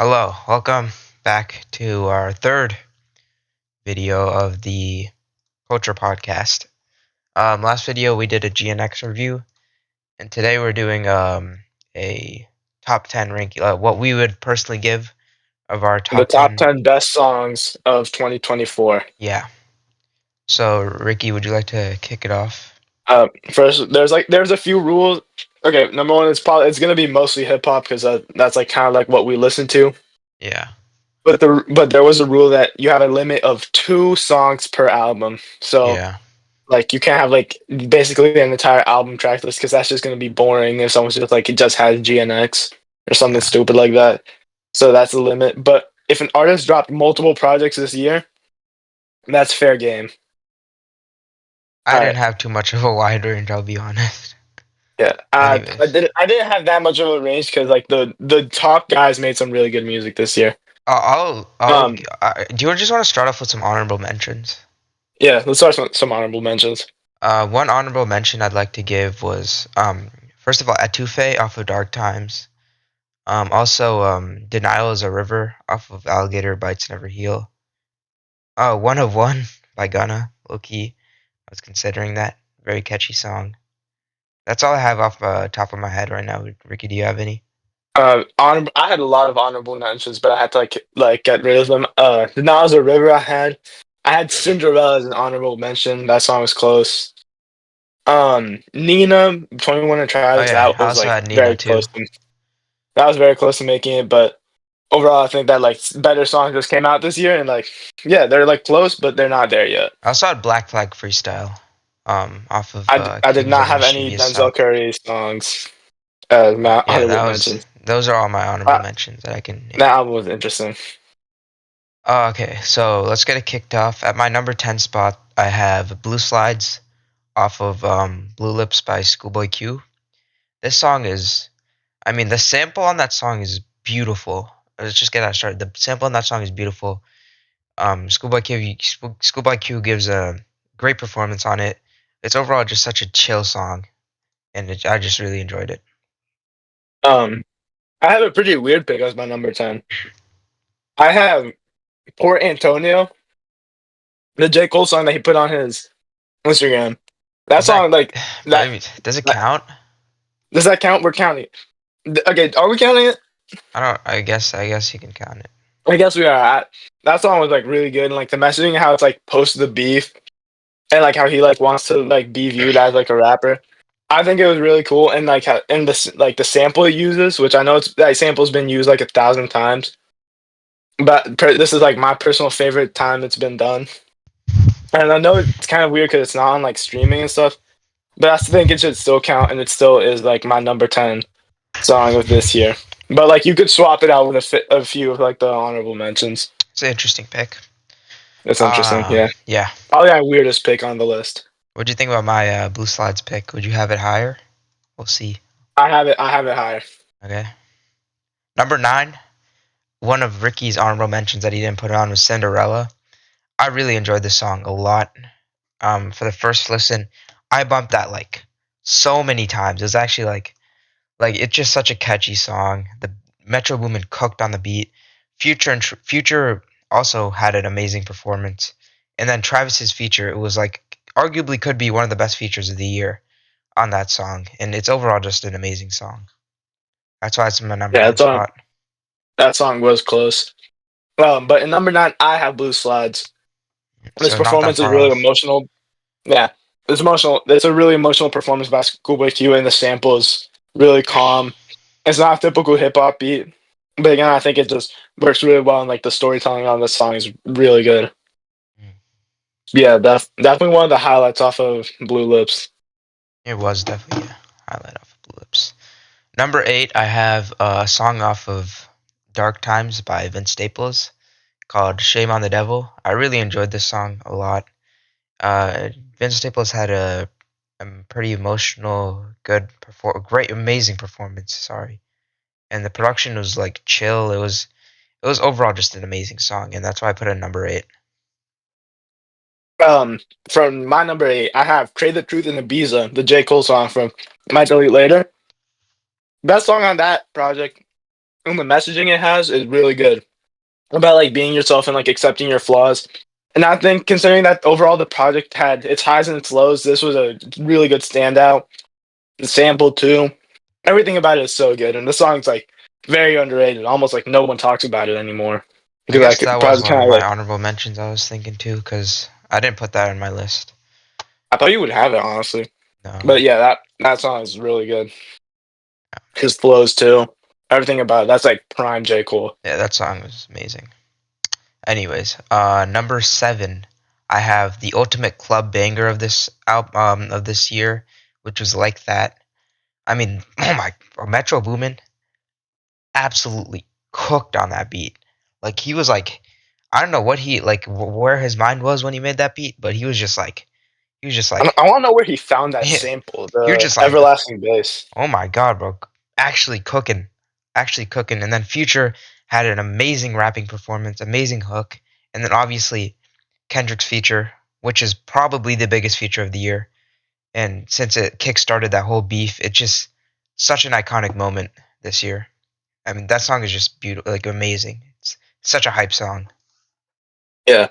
Hello, welcome back to our third video of the Culture Podcast. Last video we did a GNX review, and today we're doing a top 10 ranking, what we would personally give of our The top top 10. 10 best songs of 2024. Yeah. So, Ricky, would you like to kick it off? First, there's a few rules. Okay, number one is probably it's gonna be mostly hip hop because that's like kind of like what we listen to. Yeah. But there was a rule that you have a limit of two songs per album. So Yeah. like you can't have like basically an entire album track list because that's just gonna be boring if someone's just like it just has GNX or something Yeah. stupid like that. So that's the limit. But if an artist dropped multiple projects this year, that's fair game. I All didn't right. have too much of a wide range, I'll be honest. Yeah, I Anyways. didn't have that much of a range because like the top guys made some really good music this year. I'll, Um, do you just want to start off with some honorable mentions? yeah, let's start with some honorable mentions. One honorable mention I'd like to give was first of all Etufe off of Dark Times. Also Denial is a River off of Alligator Bites Never Heal. One of One by Gunna, low key. I was considering that. Very catchy song. That's all I have off top of my head right now. Ricky, do you have any? I had a lot of honorable mentions, but I had to like get rid of them. The Nile a River I had Cinderella as an honorable mention. That song was close. Nina, 21 and Oh Travis, yeah, that I was also like had Nina very too. close to that was very close to making it, but overall I think that like better songs just came out this year and like yeah, they're like close, but they're not there yet. I also had Black Flag Freestyle off of I did Kings not of have any Mischievous Denzel Sound. Curry songs as my Yeah, honorable mentions. those are all my honorable Uh, mentions that I can that name. album was interesting. Okay, so let's get it kicked off. At my number 10 spot, I have Blue Slides off of Blue Lips by Schoolboy Q. This song is, I mean, the sample on that song is beautiful. Let's just get that started. The sample on that song is beautiful. Schoolboy Q gives a great performance on it. It's overall just such a chill song, and I just really enjoyed it. Um, I have a pretty weird pick as my number 10. I have Port Antonio, the J. Cole song that he put on his Instagram. That Does that, song, like, but I that, mean, does it that count? does that count? We're counting it. Okay, are we counting it? I don't. I guess you can count it. I guess we are. That song was like really good, and like the messaging, how it's like post the beef, and like how he like wants to like be viewed as like a rapper. I think it was really cool, and like how and the sample it uses, which I know that sample's been used like 1,000 times, but this is like my personal favorite time it's been done. And I know it's kind of weird because it's not on like streaming and stuff, but I think it should still count, and it still is like my number 10 song of this year. But like you could swap it out with a few of like the honorable mentions. It's an interesting pick. It's interesting, yeah. Yeah. Probably my weirdest pick on the list. What do you think about my Blue Slides pick? Would you have it higher? We'll see. I have it higher. Okay. Number 9. One of Ricky's honorable mentions that he didn't put on was Cinderella. I really enjoyed this song a lot. For the first listen, I bumped that like so many times. It was actually like it's just such a catchy song. The Metro Boomin cooked on the beat. Future also had an amazing performance, and then Travis's feature. It was like arguably could be one of the best features of the year on that song, and it's overall just an amazing song. That's why it's in my number Yeah, 10 spot. that song was close. But in number 9, I have Blue Slides. This So not that performance is far really off. emotional. Yeah, it's emotional. It's a really emotional performance by Schoolboy Q, and the sample is really calm. It's not a typical hip hop beat, but again, I think it just works really well, and like the storytelling on this song is really good. Mm. Yeah, definitely one of the highlights off of Blue Lips. It was definitely a highlight off of Blue Lips. Number 8, I have a song off of Dark Times by Vince Staples called Shame on the Devil. I really enjoyed this song a lot. Vince Staples had a pretty emotional, great, amazing performance. Sorry, and the production was like chill. It was overall just an amazing song, and that's why I put it at number 8. Um, from my number 8, I have "Crave the Truth" and Ibiza, the J Cole song from "Might Delete Later." Best song on that project. and the messaging it has is really good about like being yourself and like accepting your flaws. And I think considering that overall the project had its highs and its lows, this was a really good standout. The sample too, everything about it is so good, and the song's like very underrated. Almost like no one talks about it anymore I because guess like that was project one kind of of my like honorable mentions I was thinking too, because I didn't put that on my list. I thought you would have it honestly, No. but yeah, that song is really good. His flows too, everything about it. That's like prime J Cole. Yeah, that song was amazing. Anyways, number 7, I have the ultimate club banger of this album of this year, which was Like That. I mean, oh my, Metro Boomin absolutely cooked on that beat. Like he was like, I don't know what he like, where his mind was when he made that beat, but he was just like, I want to know where he found that yeah, sample, you're the just like, everlasting bass. oh my god, bro, actually cooking, actually cooking. And then Future had an amazing rapping performance, amazing hook, and then obviously Kendrick's feature, which is probably the biggest feature of the year. And since it kickstarted that whole beef, it's just such an iconic moment this year. I mean, that song is just beautiful, like amazing. It's such a hype song. Yeah,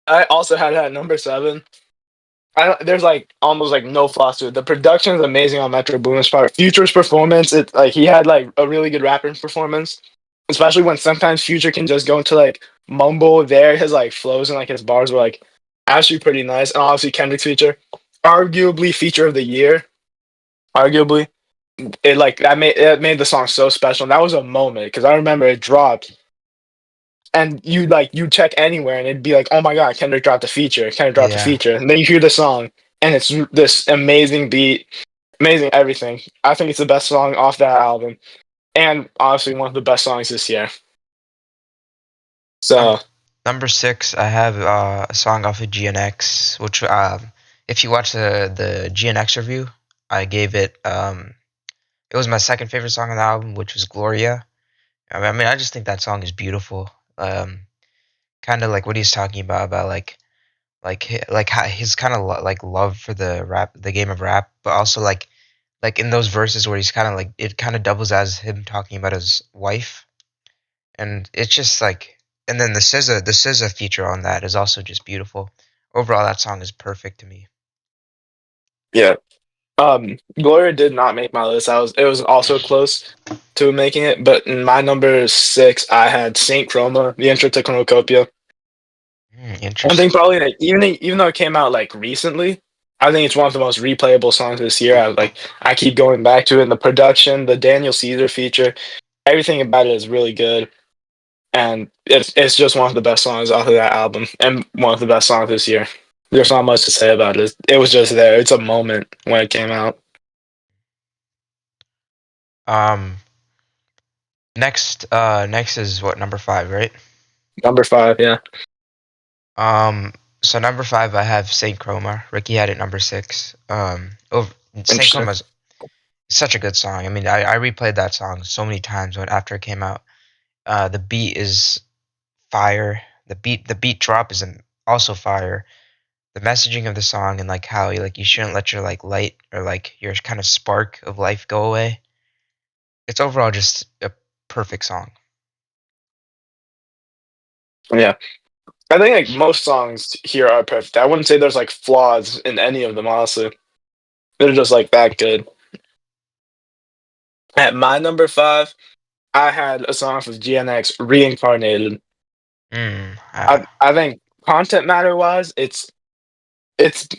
I also had that at number 7. There's like almost like no flaws to it. The production is amazing on Metro Boomin's part. Future's performance, it like he had like a really good rapping performance, especially when sometimes Future can just go into like mumble there. His like flows and like his bars were like actually pretty nice. And obviously Kendrick's feature, arguably feature of the year, arguably. It made the song so special. And that was a moment because I remember it dropped and you check anywhere and it'd be like, oh my god, Kendrick dropped a feature, Kendrick dropped a Yeah. feature, and then you hear the song and it's this amazing beat, amazing everything. I think it's the best song off that album, and honestly one of the best songs this year. Number So number 6, I have a song off of GNX, which if you watch the GNX review, I gave it it was my second favorite song on the album, which was Gloria. I mean, I just think that song is beautiful. Kind of like what he's talking about like his kind of like love for the game of rap, but also like in those verses where he's kind of like it kind of doubles as him talking about his wife, and it's just like, and then the SZA feature on that is also just beautiful. Overall, that song is perfect to me. yeah, Gloria did not make my list. It was also close to making it, but in my number 6, I had Saint Chroma, the intro to Cornucopia. I think Interesting. probably like even though it came out like recently, I think it's one of the most replayable songs this year. I keep going back to it. And the production, the Daniel Caesar feature, everything about it is really good, and it's just one of the best songs off of that album, and one of the best songs this year. There's not much to say about it. It was just there. It's a moment when it came out. Um, next is what, number 5, right? Number 5, yeah, Um, so number 5, I have Saint Chroma. Ricky had it number 6. Over Saint interesting. Chroma's such a good song. I mean, I replayed that song so many times when after it came out. The beat is fire. The beat drop is also fire. The messaging of the song and like how you shouldn't let your like light or like your kind of spark of life go away. It's overall just a perfect song. Yeah, I think like most songs here are perfect. I wouldn't say there's like flaws in any of them. Honestly, they're just like that good. At my number 5, I had a song from GNX, Reincarnated. Mm, I think content matter wise, it's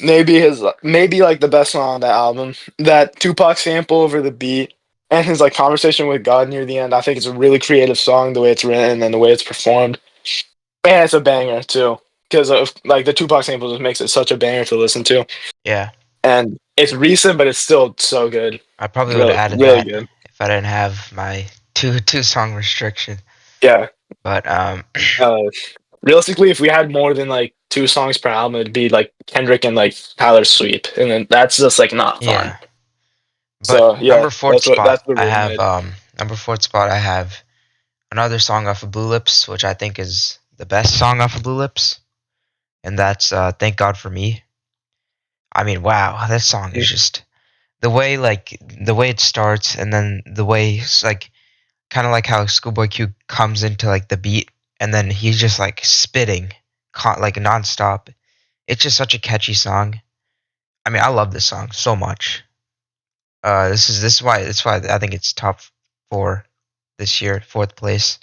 maybe like the best song on that album. That Tupac sample over the beat and his like conversation with God near the end. I think it's a really creative song the way it's written and the way it's performed. And it's a banger too. Because of like the Tupac sample just makes it such a banger to listen to. yeah, And it's recent, but it's still so good. I probably would have Really, added really that good. if I didn't have my two song restriction. Yeah. But Uh, realistically, if we had more than like 2 songs per album, it'd be like Kendrick and like Tyler Sweep, and then that's just like not fun. yeah. But So yeah, that's what I really have made. number fourth spot I have another song off of Blue Lips, which I think is the best song off of Blue Lips, and that's Thank God for Me. I mean, wow, that song is just the way it starts, and then the way like kind of like how Schoolboy Q comes into like the beat and then he's just like spitting, like nonstop. It's just such a catchy song. I mean, I love this song so much. This is why I think it's top four this year, fourth place.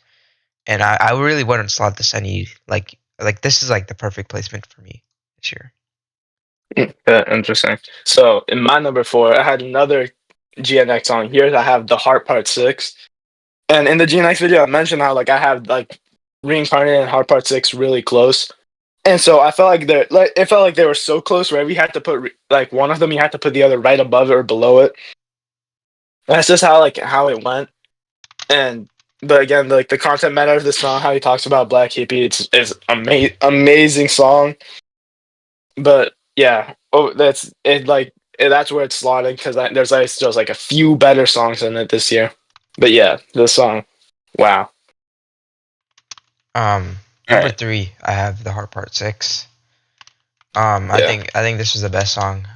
And I really wouldn't slot this any like this is like the perfect placement for me this year. Yeah, interesting. So in my number four, I had another GNX song. Here I have The Heart Part 6. And in the GNX video, I mentioned how like I have like Reincarnated and Heart Part 6 really close. And so I felt like it felt like they were so close where we had to put like one of them, you had to put the other right above it or below it. That's just how it went. And but again, like the content matter of the song, how he talks about Black Hippie, it's amazing song. But yeah, oh, that's it. That's where it's slotted because there's like just like a few better songs in it this year. But yeah, this song, wow. All Number right, three, I have the Heart Part 6. yeah, I think this was the best song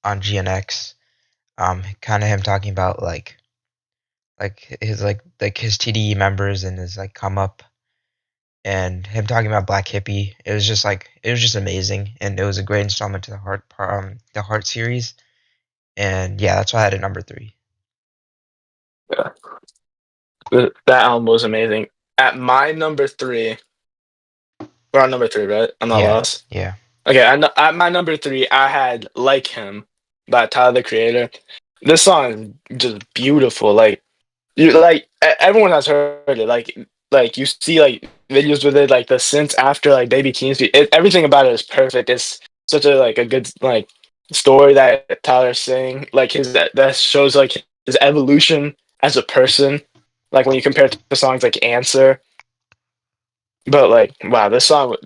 on GNX. Kind of him talking about like his TDE members and his like come up and him talking about Black Hippie. It was just amazing and it was a great installment to the Heart series. And yeah, that's why I had it number three. yeah. That album was amazing. At my number three, we're on number three, right? I'm not Yeah, lost. yeah, Okay, at my number three, I had "Like Him" by Tyler the Creator. This song is just beautiful. Everyone has heard it. Like you see like videos with it, like the synths after like Baby Keem's. Everything about it is perfect. It's such a like a good like story that Tyler's saying. Like that shows like his evolution as a person. Like when you compare it to songs like Answer, but like wow, this song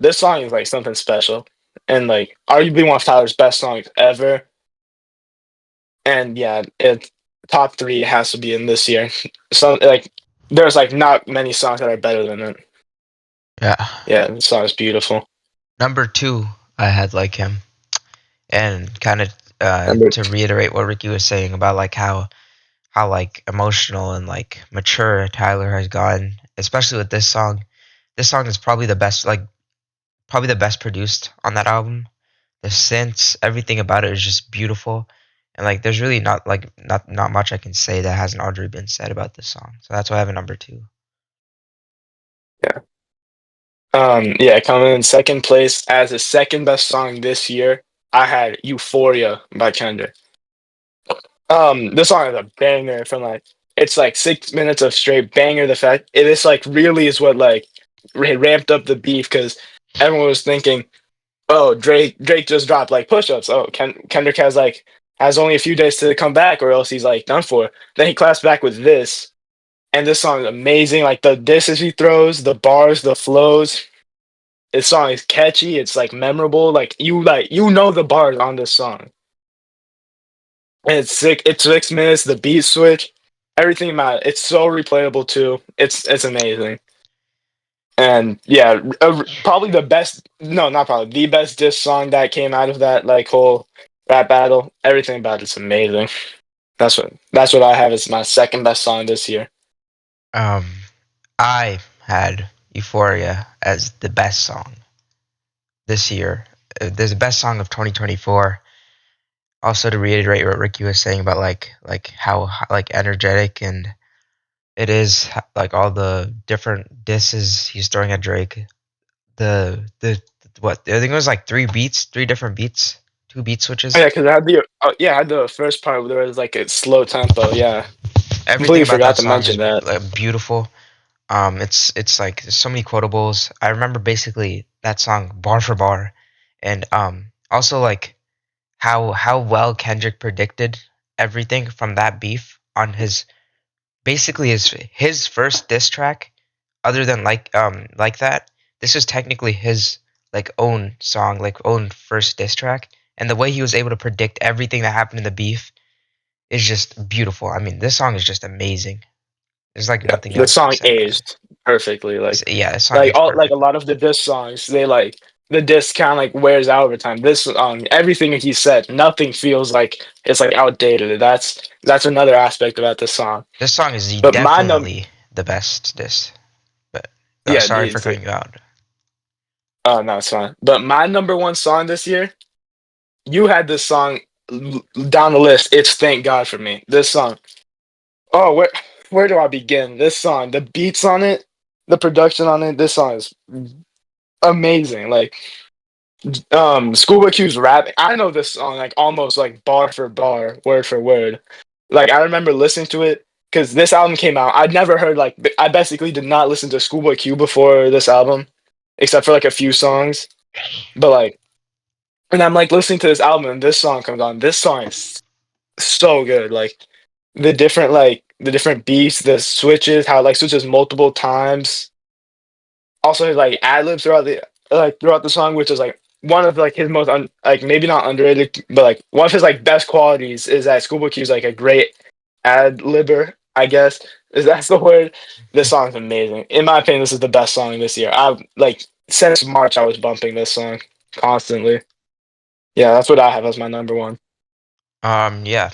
is like something special, and like arguably one of Tyler's best songs ever. And yeah, it top three has to be in this year. So like there's like not many songs that are better than it. yeah. Yeah, the song is beautiful. Number two, I had like him, and kind of Number to reiterate what Ricky was saying about like how like emotional and like mature Tyler has gotten, especially with this song. This song is probably the best produced on that album. The synths, everything about it is just beautiful. And like there's really not much I can say that hasn't already been said about this song. So that's why I have a number two. yeah. Yeah, coming in second place as the second best song this year, I had Euphoria by Kendrick. This song is a banger from like it's like 6 minutes of straight banger. The fact it is like really is what like ramped up the beef because everyone was thinking, oh, Drake just dropped like push-ups. Oh, Kendrick has only a few days to come back, or else he's like done for. Then he claps back with this, and this song is amazing. Like the disses he throws, the bars, the flows. This song is catchy. It's like memorable. Like you know the bars on this song. And it's sick. It's 6 minutes. The beat switch, everything about it. It's so replayable too. It's amazing. And yeah, probably the best. No, not probably the best diss song that came out of that like whole rap battle. Everything about it's amazing. That's what I have as my second best song this year. Um, I had Euphoria as the best song this year. There's the best song of 2024. Also, to reiterate what Ricky was saying about like how like energetic and it is like all the different disses he's throwing at Drake. The what I think it was like three different beats, two beat Oh, yeah, switches. because I had the first part where there was like a slow tempo. Yeah, Everything completely about forgot that to song is mention that. beautiful. It's like there's so many quotables. I remember basically that song bar for bar, and also like how well Kendrick predicted everything from that beef on his basically his first diss track, other than like that. This is technically his like own song, like own first diss track, and the way he was able to predict everything that happened in the beef is just beautiful. I mean, this song is just amazing. There's like Yeah, nothing the else to be song said about it. aged perfectly. Yeah, this song Like aged all like a perfectly. lot of the diss songs, they like the disc kind of like wears out over time. This everything he said, nothing feels like it's like outdated. That's another aspect about this song. This song is But my num definitely the best disc. But yeah, sorry for cutting you out. oh no, it's fine. But my number one song this year, you had this song down the list. It's Thank God for Me. This song. Oh, where do I begin? This song, the beats on it, the production on it, this song is amazing. Like Schoolboy Q's rap. I know this song like almost like bar for bar, word for word. Like I remember listening to it because this album came out. I'd never heard like I basically did not listen to Schoolboy Q before this album, except for like a few songs. But like, and I'm like listening to this album and this song comes on. This song is so good. Like the different beats, the switches, how it like switches multiple times. Also his like ad libs throughout the song, which is like one of like his most like maybe not underrated, but like one of his like best qualities is that Schoolboy Q is like a great ad libber, I guess. Is that's the word? This song's amazing. In my opinion, this is the best song this year. I've like since March I was bumping this song constantly. Yeah, that's what I have as my number one. Yeah.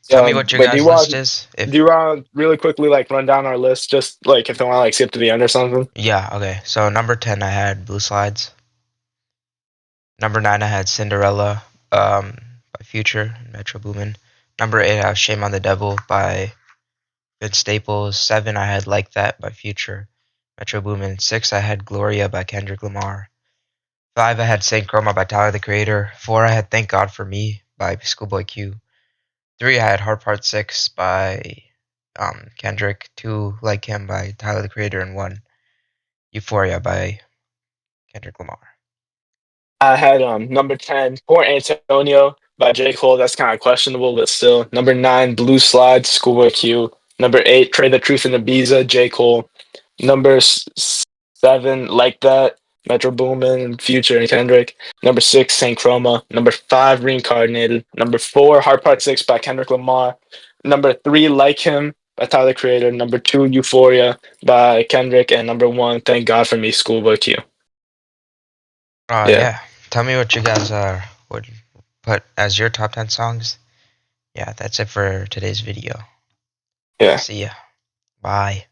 Tell me what your Wait, guys' list is. do you want to really quickly like run down our list just like if they want to like skip to the end or something? Yeah, okay. So number 10 I had Blue Slides. Number 9 I had Cinderella by Future and Metro Boomin. Number 8 I have Shame on the Devil by Vince Staples. 7 I had Like That by Future, Metro Boomin. 6 I had Gloria by Kendrick Lamar. 5 I had Saint Chroma by Tyler the Creator. 4 I had Thank God for Me by Schoolboy Q. 3 I had Hard Part 6 by Kendrick. 2 Like Him by Tyler the Creator, and 1 Euphoria by Kendrick Lamar. I had number 10, Port Antonio by J. Cole. That's kind of questionable, but still. Number 9, Blue Slide, Schoolboy Q. Number 8, Pray the Truth in Ibiza, J. Cole. Number 7, Like That, Metro Boomin, Future, and Kendrick. Number 6, Saint Chroma. Number 5, Reincarnated. Number 4, Heart Part 6 by Kendrick Lamar. Number 3, Like Him by Tyler Creator. Number 2, Euphoria by Kendrick. And number 1, Thank God for Me, Schoolboy Q. Yeah. Yeah. Tell me what you guys would put as your top 10 songs. Yeah, that's it for today's video. Yeah. See ya. Bye.